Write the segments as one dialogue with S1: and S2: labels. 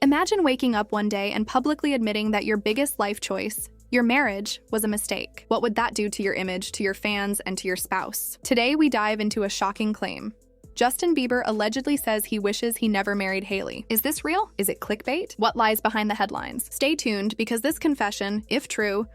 S1: Imagine waking up one day and publicly admitting that your biggest life choice, your marriage, was a mistake. What would that do to your image, to your fans, and to your spouse? Today, we dive into a shocking claim. Justin Bieber allegedly says he wishes he never married Hailey. Is this real? Is it clickbait? What lies behind the headlines? Stay tuned, because this confession, if true,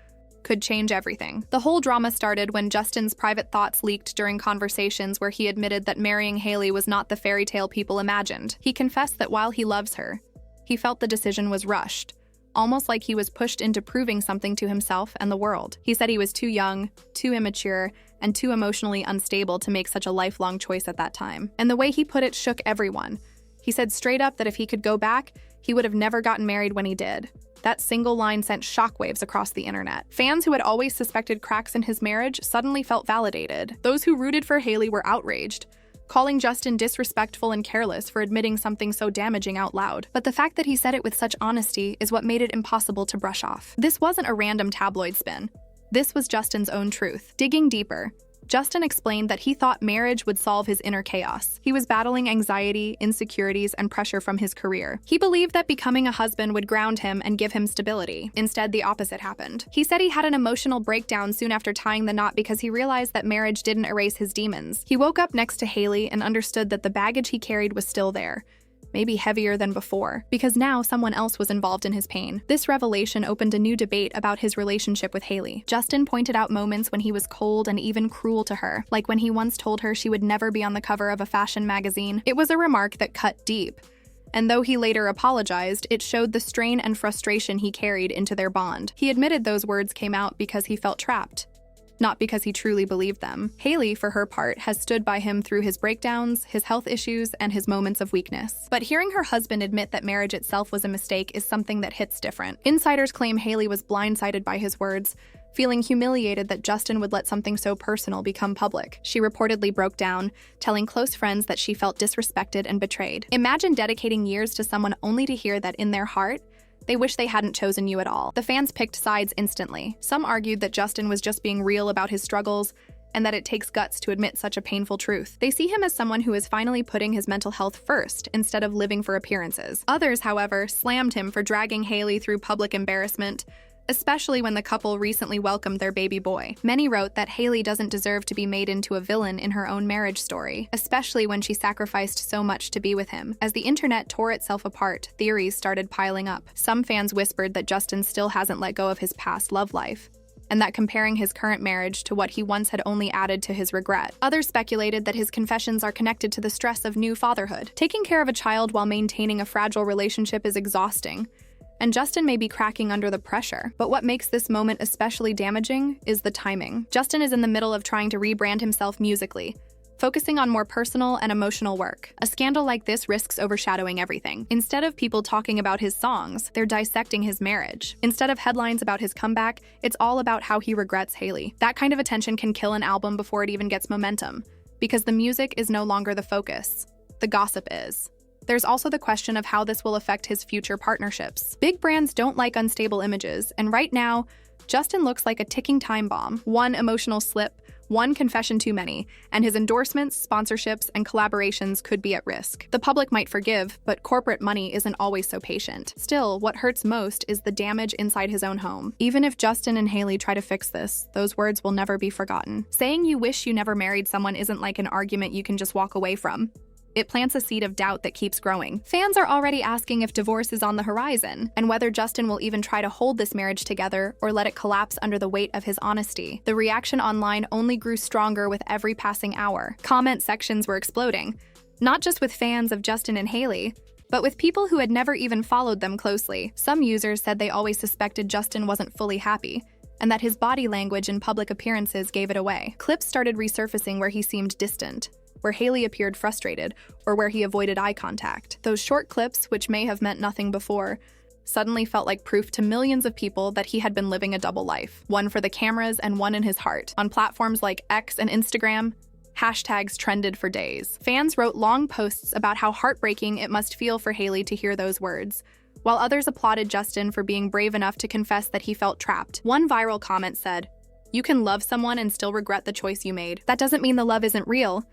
S1: could change everything. The whole drama started when Justin's private thoughts leaked during conversations where he admitted that marrying Hailey was not the fairy tale people imagined. He confessed that while he loves her, he felt the decision was rushed, almost like he was pushed into proving something to himself and the world. He said he was too young, too immature, and too emotionally unstable to make such a lifelong choice at that time. And the way he put it shook everyone. He said straight up that if he could go back, he would have never gotten married when he did. That single line sent shockwaves across the internet. Fans who had always suspected cracks in his marriage suddenly felt validated. Those who rooted for Hailey were outraged, calling Justin disrespectful and careless for admitting something so damaging out loud. But the fact that he said it with such honesty is what made it impossible to brush off. This wasn't a random tabloid spin. This was Justin's own truth. Digging deeper, Justin explained that he thought marriage would solve his inner chaos. He was battling anxiety, insecurities, and pressure from his career. He believed that becoming a husband would ground him and give him stability. Instead, the opposite happened. He said he had an emotional breakdown soon after tying the knot because he realized that marriage didn't erase his demons. He woke up next to Hailey and understood that the baggage he carried was still there, maybe heavier than before, because now someone else was involved in his pain. This revelation opened a new debate about his relationship with Hailey. Justin pointed out moments when he was cold and even cruel to her, like when he once told her she would never be on the cover of a fashion magazine. It was a remark that cut deep, and though he later apologized, it showed the strain and frustration he carried into their bond. He admitted those words came out because he felt trapped, not because he truly believed them. Hailey, for her part, has stood by him through his breakdowns, his health issues, and his moments of weakness. But hearing her husband admit that marriage itself was a mistake is something that hits different. Insiders claim Hailey was blindsided by his words, feeling humiliated that Justin would let something so personal become public. She reportedly broke down, telling close friends that she felt disrespected and betrayed. Imagine dedicating years to someone only to hear that in their heart, they wish they hadn't chosen you at all. The fans picked sides instantly. Some argued that Justin was just being real about his struggles and that it takes guts to admit such a painful truth. They see him as someone who is finally putting his mental health first instead of living for appearances. Others, however, slammed him for dragging Hailey through public embarrassment, especially when the couple recently welcomed their baby boy. Many wrote that Hailey doesn't deserve to be made into a villain in her own marriage story, especially when she sacrificed so much to be with him. As the internet tore itself apart, theories started piling up. Some fans whispered that Justin still hasn't let go of his past love life, and that comparing his current marriage to what he once had only added to his regret. Others speculated that his confessions are connected to the stress of new fatherhood. Taking care of a child while maintaining a fragile relationship is exhausting, and Justin may be cracking under the pressure. But what makes this moment especially damaging is the timing. Justin is in the middle of trying to rebrand himself musically, focusing on more personal and emotional work. A scandal like this risks overshadowing everything. Instead of people talking about his songs, they're dissecting his marriage. Instead of headlines about his comeback, it's all about how he regrets Hailey. That kind of attention can kill an album before it even gets momentum, because the music is no longer the focus. The gossip is. There's also the question of how this will affect his future partnerships. Big brands don't like unstable images, and right now, Justin looks like a ticking time bomb. One emotional slip, one confession too many, and his endorsements, sponsorships, and collaborations could be at risk. The public might forgive, but corporate money isn't always so patient. Still, what hurts most is the damage inside his own home. Even if Justin and Hailey try to fix this, those words will never be forgotten. Saying you wish you never married someone isn't like an argument you can just walk away from. It plants a seed of doubt that keeps growing. Fans are already asking if divorce is on the horizon, and whether Justin will even try to hold this marriage together or let it collapse under the weight of his honesty. The reaction online only grew stronger with every passing hour. Comment sections were exploding, not just with fans of Justin and Hailey, but with people who had never even followed them closely. Some users said they always suspected Justin wasn't fully happy, and that his body language in public appearances gave it away. Clips started resurfacing where he seemed distant, where Hailey appeared frustrated, or where he avoided eye contact. Those short clips, which may have meant nothing before, suddenly felt like proof to millions of people that he had been living a double life, one for the cameras and one in his heart. On platforms like X and Instagram, hashtags trended for days. Fans wrote long posts about how heartbreaking it must feel for Hailey to hear those words, while others applauded Justin for being brave enough to confess that he felt trapped. One viral comment said, "You can love someone and still regret the choice you made. That doesn't mean the love isn't real.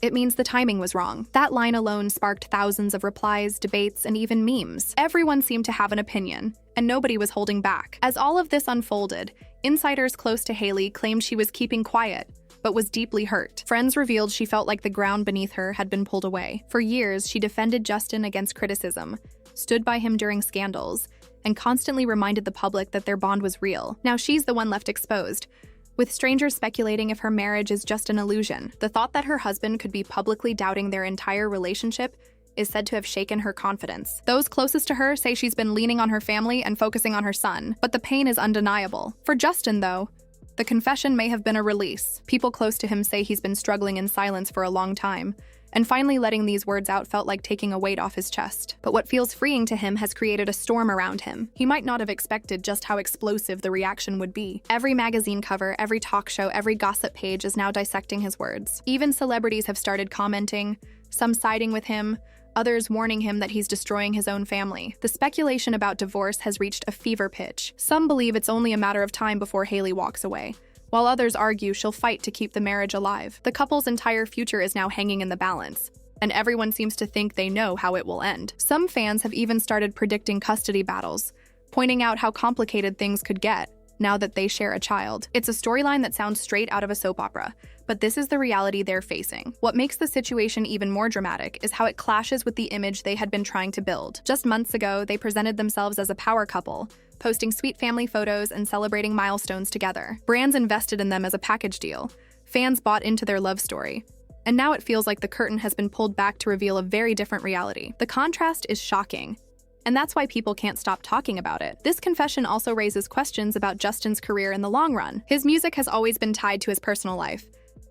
S1: it means the timing was wrong. That line alone sparked thousands of replies, debates, and even memes. Everyone seemed to have an opinion, and nobody was holding back. As all of this unfolded, insiders close to Hailey claimed she was keeping quiet, but was deeply hurt. Friends revealed she felt like the ground beneath her had been pulled away. For years, she defended Justin against criticism, stood by him during scandals, and constantly reminded the public that their bond was real. Now she's the one left exposed, with strangers speculating if her marriage is just an illusion. The thought that her husband could be publicly doubting their entire relationship is said to have shaken her confidence. Those closest to her say she's been leaning on her family and focusing on her son, but the pain is undeniable. For Justin, though, the confession may have been a release. People close to him say he's been struggling in silence for a long time, and finally letting these words out felt like taking a weight off his chest. But what feels freeing to him has created a storm around him. He might not have expected just how explosive the reaction would be. Every magazine cover, every talk show, every gossip page is now dissecting his words. Even celebrities have started commenting, some siding with him, others warning him that he's destroying his own family. The speculation about divorce has reached a fever pitch. Some believe it's only a matter of time before Hailey walks away, while others argue she'll fight to keep the marriage alive. The couple's entire future is now hanging in the balance, and everyone seems to think they know how it will end. Some fans have even started predicting custody battles, pointing out how complicated things could get now that they share a child. It's a storyline that sounds straight out of a soap opera, but this is the reality they're facing. What makes the situation even more dramatic is how it clashes with the image they had been trying to build. Just months ago, they presented themselves as a power couple, posting sweet family photos and celebrating milestones together. Brands invested in them as a package deal. Fans bought into their love story. And now it feels like the curtain has been pulled back to reveal a very different reality. The contrast is shocking, and that's why people can't stop talking about it. This confession also raises questions about Justin's career in the long run. His music has always been tied to his personal life.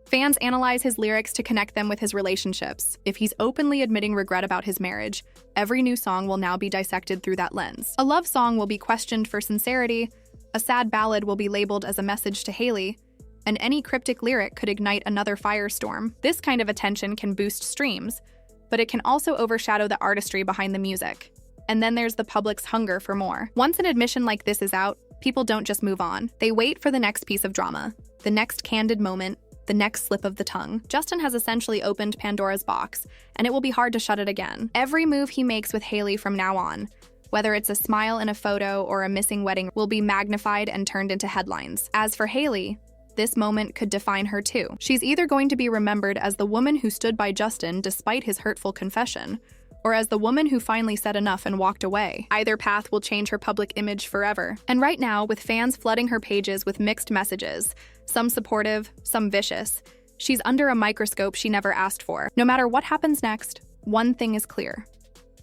S1: Fans analyze his lyrics to connect them with his relationships. If he's openly admitting regret about his marriage, every new song will now be dissected through that lens. A love song will be questioned for sincerity, a sad ballad will be labeled as a message to Hailey, and any cryptic lyric could ignite another firestorm. This kind of attention can boost streams, but it can also overshadow the artistry behind the music. And then there's the public's hunger for more. Once an admission like this is out, people don't just move on. They wait for the next piece of drama, the next candid moment, the next slip of the tongue. Justin has essentially opened Pandora's box, and it will be hard to shut it again. Every move he makes with Hailey from now on, whether it's a smile in a photo or a missing wedding, will be magnified and turned into headlines. As for Hailey, this moment could define her too. She's either going to be remembered as the woman who stood by Justin despite his hurtful confession, or as the woman who finally said enough and walked away. Either path will change her public image forever. And right now, with fans flooding her pages with mixed messages, some supportive, some vicious, she's under a microscope she never asked for. No matter what happens next, one thing is clear.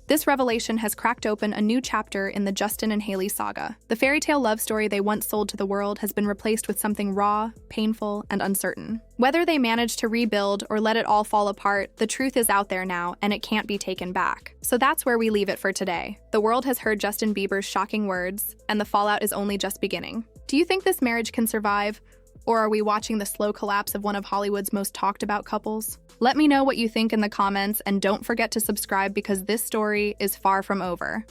S1: This revelation has cracked open a new chapter in the Justin and Hailey saga. The fairy tale love story they once sold to the world has been replaced with something raw, painful, and uncertain. Whether they manage to rebuild or let it all fall apart, the truth is out there now, and it can't be taken back. So that's where we leave it for today. The world has heard Justin Bieber's shocking words, and the fallout is only just beginning. Do you think this marriage can survive? Or are we watching the slow collapse of one of Hollywood's most talked about couples? Let me know what you think in the comments, and don't forget to subscribe because this story is far from over.